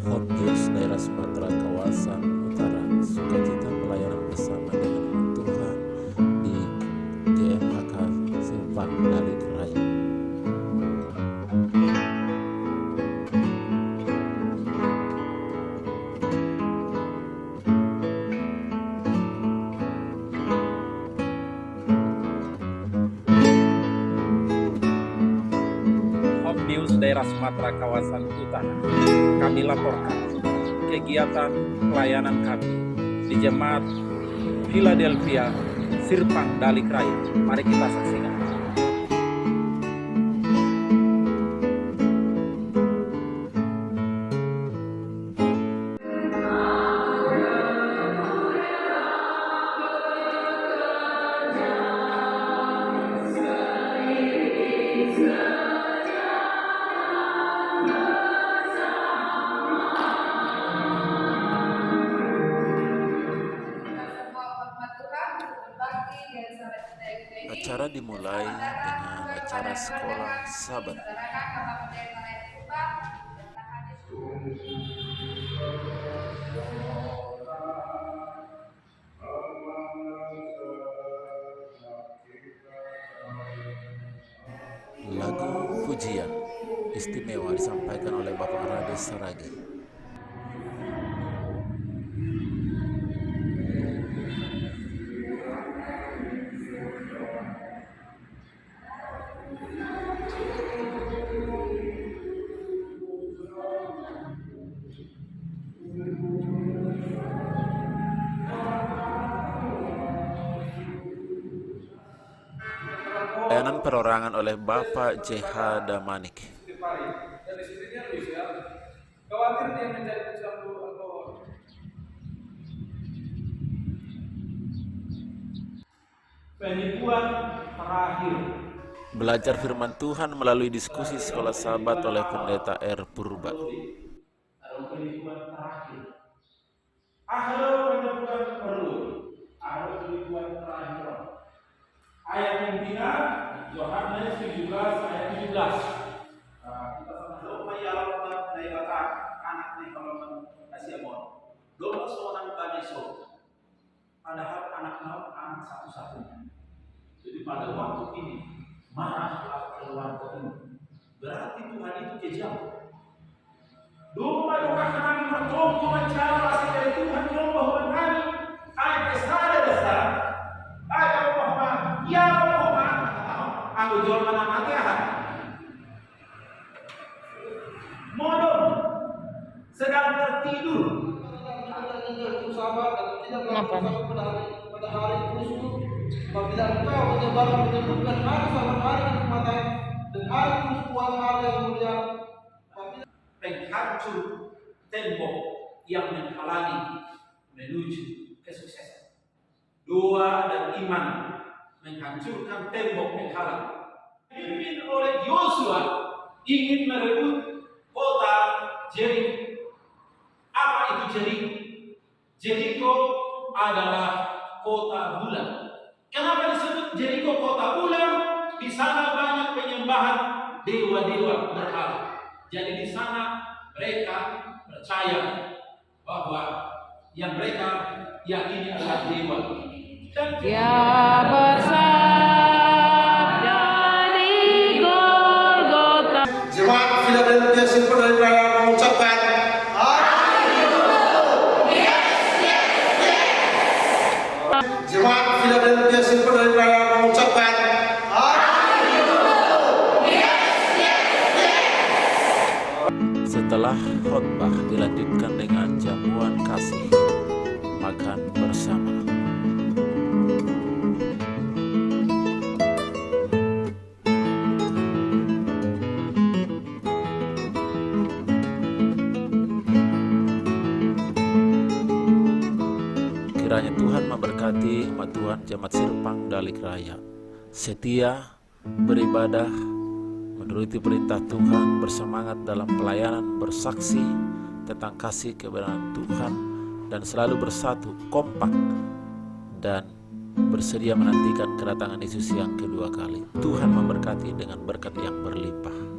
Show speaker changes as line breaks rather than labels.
Hotnews daerah Sumatera kawasan utara, sukacita pelayanan bersama dengan umat Tuhan di GMHK Simpang Dalik Raya.
Hotnews daerah Sumatera kawasan utara, kami laporkan kegiatan pelayanan kami di Jemaat Philadelphia Simpang Dalik Raya. Mari kita saksikan.
Acara dimulai dengan acara sekolah Sabat. Lagu pujian istimewa disampaikan oleh Bapak Rades Saragi. Pelayanan perorangan oleh Bapak JH Damanik.
Dan istrinya Lucia khawatir dia menjadi pecandu alkohol. Penipuan terakhir.
Belajar firman Tuhan melalui diskusi sekolah Sabat oleh Pendeta R. Purba.
Ada penipuan terakhir. Ada penipuan perlu. Ada penipuan terakhir. Ayat pimpinan Yohanes 17 ayat 17. Kita sama-sama lakukan dayatan anak nih kalau kasih amon. Doa seorang badeso. Padahal anak satu-satunya. Jadi pada waktu ini marahlah keluarga ini. Berarti Tuhan itu kejam. Doa kami bertemu mencari dari Tuhan yang bahwa kami ayat besar. Ayat Muhammad, ya Muhammad, aku jual mana mati modal sedang tertidur.
Kenapa?
Pada hari khusus, apabila engkau menyebutkan hari sahabat hari keselamatan dan hari khusus Tuhan hari yang mulia,
penghancur tembok yang menghalangi menuju kesuksesan. Doa dan iman menghancurkan tembok penghalang. Dipimpin oleh Yosua ingin merebut kota Jeriko. Apa itu Jeriko? Jeriko adalah kota bulan. Kenapa disebut Jeriko kota bulan? Di sana banyak penyembahan dewa-dewa berhala. Jadi di sana mereka percaya bahwa yang mereka yakini adalah dewa.
Dia bersabda di Golgota.
Jemaat Philadelphia Simpang Dalik Raya mengucapkan Jemaat Philadelphia Simpang Dalik Raya mengucapkan
Setelah khotbah dilanjutkan dengan jamuan kasih, makan bersama. Kiranya Tuhan memberkati umat Tuhan Jemaat Simpang Dalik Raya, setia beribadah, menuruti perintah Tuhan, bersemangat dalam pelayanan, bersaksi tentang kasih kebenaran Tuhan, dan selalu bersatu, kompak, dan bersedia menantikan kedatangan Yesus yang kedua kali. Tuhan memberkati dengan berkat yang berlimpah.